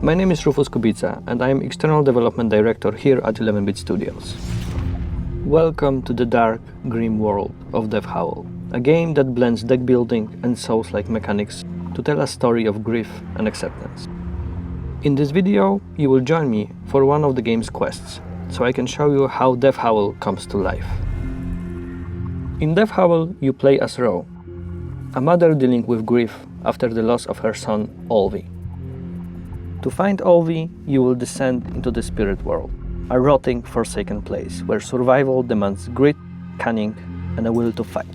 My name is Rufus Kubica and I am External Development Director here at 11-Bit Studios. Welcome to the dark, grim world of Howl, a game that blends deck building and Souls-like mechanics to tell a story of grief and acceptance. In this video, you will join me for one of the game's quests, so I can show you how Howl comes to life. In Howl, you play as Howl, a mother dealing with grief after the loss of her son, Olvi. To find Olvi, you will descend into the spirit world, a rotting, forsaken place where survival demands grit, cunning, and a will to fight.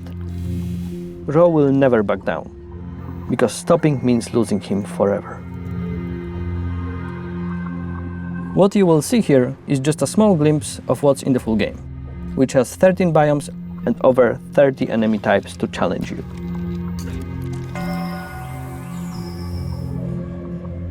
Howl will never back down, because stopping means losing him forever. What you will see here is just a small glimpse of what's in the full game, which has 13 biomes and over 30 enemy types to challenge you.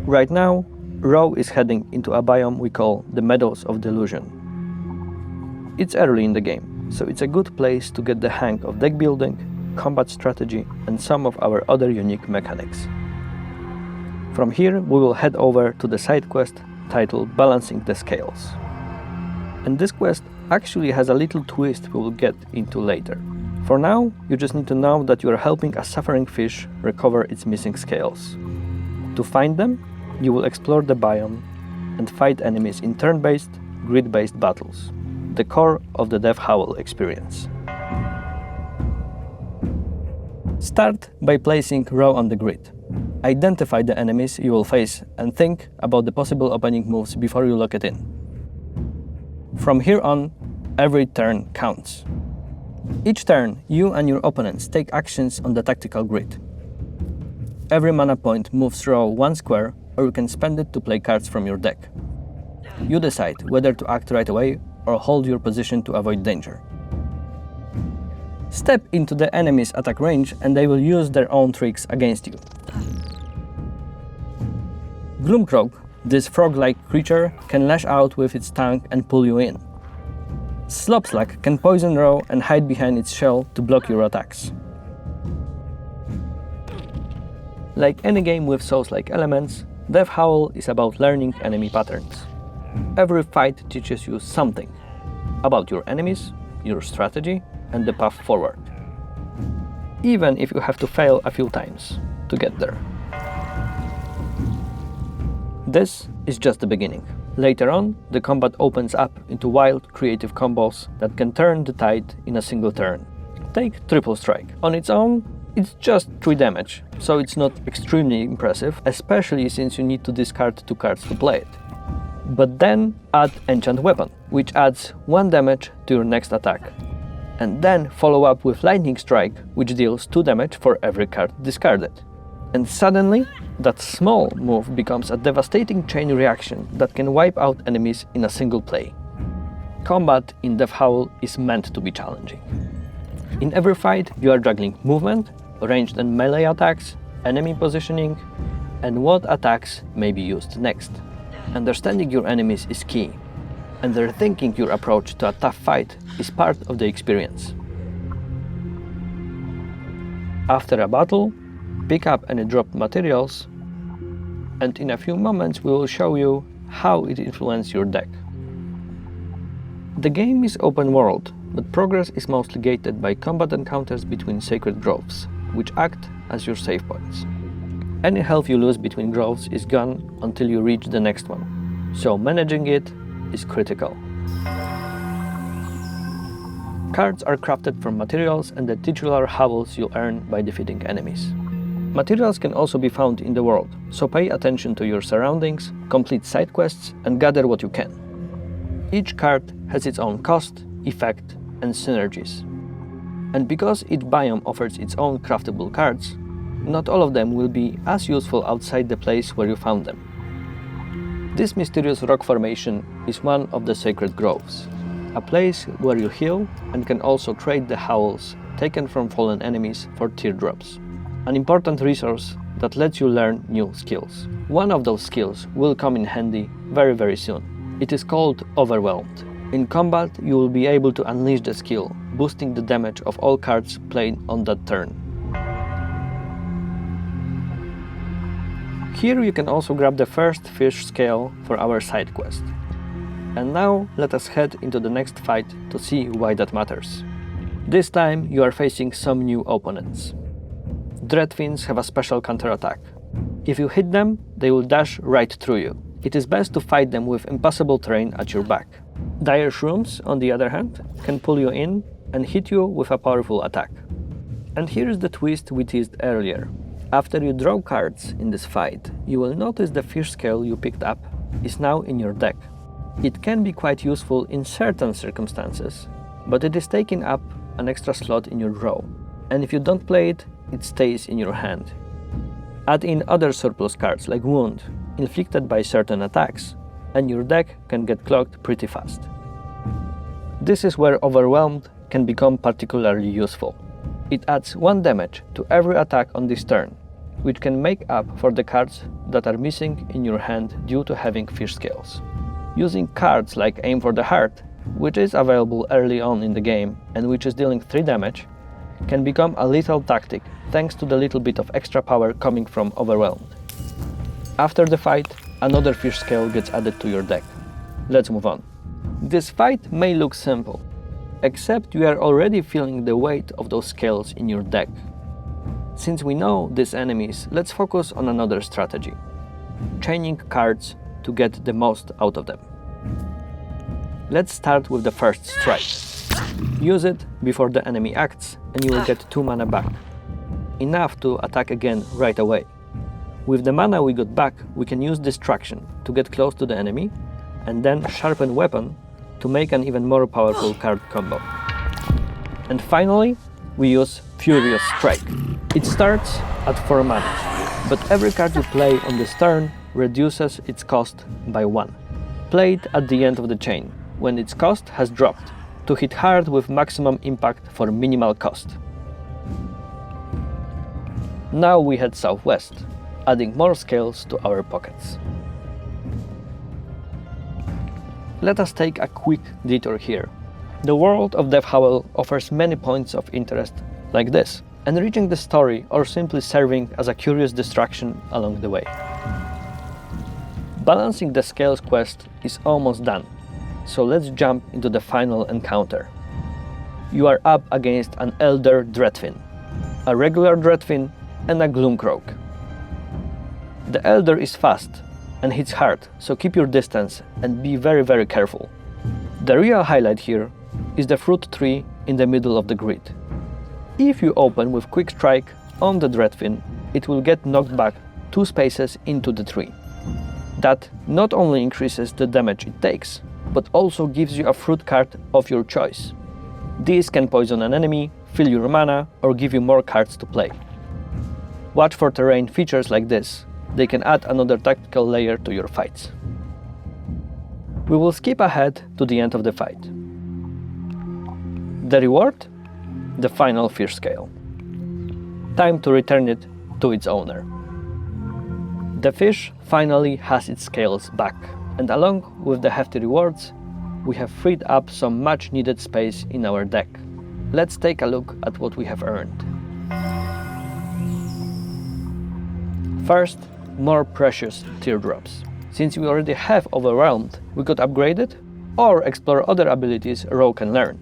Right now, Howl is heading into a biome we call the Meadows of Delusion. It's early in the game, so it's a good place to get the hang of deck building, combat strategy, and some of our other unique mechanics. From here, we will head over to the side quest titled Balancing the Scales. And this quest actually has a little twist we will get into later. For now, you just need to know that you are helping a suffering fish recover its missing scales. To find them, you will explore the biome and fight enemies in turn-based, grid-based battles, the core of the Howl experience. Start by placing Howl on the grid. Identify the enemies you will face and think about the possible opening moves before you lock it in. From here on, every turn counts. Each turn, you and your opponents take actions on the tactical grid. Every mana point moves Howl one square, or you can spend it to play cards from your deck. You decide whether to act right away or hold your position to avoid danger. Step into the enemy's attack range and they will use their own tricks against you. Gloomcrog, this frog-like creature, can lash out with its tongue and pull you in. Slopslack can poison Howl and hide behind its shell to block your attacks. Like any game with Souls-like elements, Howl is about learning enemy patterns. Every fight teaches you something about your enemies, your strategy, and the path forward, even if you have to fail a few times to get there. This is just the beginning. Later on, the combat opens up into wild, creative combos that can turn the tide in a single turn. Take Triple Strike. On its own, it's just 3 damage, so it's not extremely impressive, especially since you need to discard 2 cards to play it. But then add Enchant Weapon, which adds 1 damage to your next attack. And then follow up with Lightning Strike, which deals 2 damage for every card discarded. And suddenly, that small move becomes a devastating chain reaction that can wipe out enemies in a single play. Combat in Howl is meant to be challenging. In every fight, you are juggling movement, ranged and melee attacks, enemy positioning, and what attacks may be used next. Understanding your enemies is key, and rethinking your approach to a tough fight is part of the experience. After a battle, pick up any dropped materials, and in a few moments we will show you how it influences your deck. The game is open world, but progress is mostly gated by combat encounters between sacred groves, which act as your save points. Any health you lose between groves is gone until you reach the next one, so managing it is critical. Cards are crafted from materials and the titular howls you earn by defeating enemies. Materials can also be found in the world, so pay attention to your surroundings, complete side quests, and gather what you can. Each card has its own cost, effect, and synergies. And because each biome offers its own craftable cards, not all of them will be as useful outside the place where you found them. This mysterious rock formation is one of the sacred groves, a place where you heal and can also trade the howls taken from fallen enemies for teardrops, an important resource that lets you learn new skills. One of those skills will come in handy very soon. It is called Overwhelmed. In combat, you will be able to unleash the skill, boosting the damage of all cards played on that turn. Here you can also grab the first fish scale for our side quest. And now let us head into the next fight to see why that matters. This time you are facing some new opponents. Dreadfins have a special counterattack. If you hit them, they will dash right through you. It is best to fight them with impossible terrain at your back. Dire Shrooms, on the other hand, can pull you in and hit you with a powerful attack. And here is the twist we teased earlier. After you draw cards in this fight, you will notice the fish scale you picked up is now in your deck. It can be quite useful in certain circumstances, but it is taking up an extra slot in your draw, and if you don't play it, it stays in your hand. Add in other surplus cards like Wound, inflicted by certain attacks, and your deck can get clogged pretty fast. This is where Overwhelmed can become particularly useful. It adds 1 damage to every attack on this turn, which can make up for the cards that are missing in your hand due to having fish scales. Using cards like Aim for the Heart, which is available early on in the game and which is dealing 3 damage, can become a lethal tactic thanks to the little bit of extra power coming from Overwhelmed. After the fight, another fish scale gets added to your deck. Let's move on. This fight may look simple, except you are already feeling the weight of those scales in your deck. Since we know these enemies, let's focus on another strategy: chaining cards to get the most out of them. Let's start with the first strike. Use it before the enemy acts and you will get 2 mana back, enough to attack again right away. With the mana we got back, we can use Distraction to get close to the enemy and then Sharpen Weapon to make an even more powerful card combo. And finally, we use Furious Strike. It starts at 4 mana, but every card you play on this turn reduces its cost by 1. Play it at the end of the chain, when its cost has dropped, to hit hard with maximum impact for minimal cost. Now we head southwest, adding more scales to our pockets. Let us take a quick detour here. The world of Death Howl offers many points of interest like this, enriching the story or simply serving as a curious distraction along the way. Balancing the scales quest is almost done, so let's jump into the final encounter. You are up against an Elder Dreadfin, a regular Dreadfin, and a Gloomcroak. The Elder is fast and hits hard, so keep your distance and be very careful. The real highlight here is the fruit tree in the middle of the grid. If you open with Quick Strike on the Dreadfin, it will get knocked back 2 spaces into the tree. That not only increases the damage it takes, but also gives you a fruit card of your choice. These can poison an enemy, fill your mana, or give you more cards to play. Watch for terrain features like this. They can add another tactical layer to your fights. We will skip ahead to the end of the fight. The reward? The final fish scale. Time to return it to its owner. The fish finally has its scales back, and along with the hefty rewards, we have freed up some much needed space in our deck. Let's take a look at what we have earned. First, more precious teardrops. Since we already have Overwhelmed, we could upgrade it or explore other abilities Rogue can learn.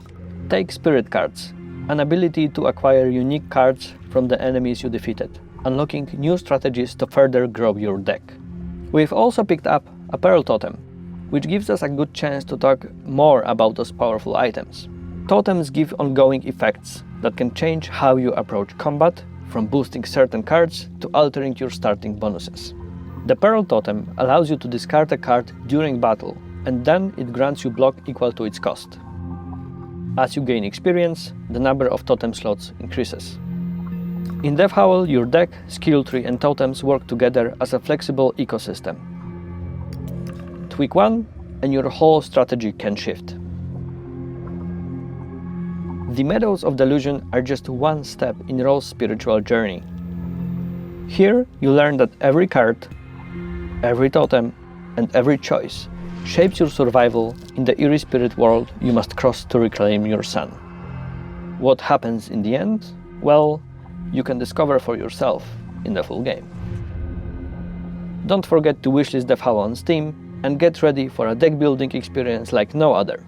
Take Spirit Cards, an ability to acquire unique cards from the enemies you defeated, unlocking new strategies to further grow your deck. We've also picked up a Pearl Totem, which gives us a good chance to talk more about those powerful items. Totems give ongoing effects that can change how you approach combat, from boosting certain cards to altering your starting bonuses. The Pearl Totem allows you to discard a card during battle, and then it grants you block equal to its cost. As you gain experience, the number of totem slots increases. In Death Howl, your deck, skill tree and totems work together as a flexible ecosystem. Tweak one, and your whole strategy can shift. The Meadows of Delusion are just one step in Ro's spiritual journey. Here, you learn that every card, every totem, and every choice shapes your survival in the eerie spirit world you must cross to reclaim your sun. What happens in the end? Well, you can discover for yourself in the full game. Don't forget to wishlist the Howl on Steam and get ready for a deck building experience like no other.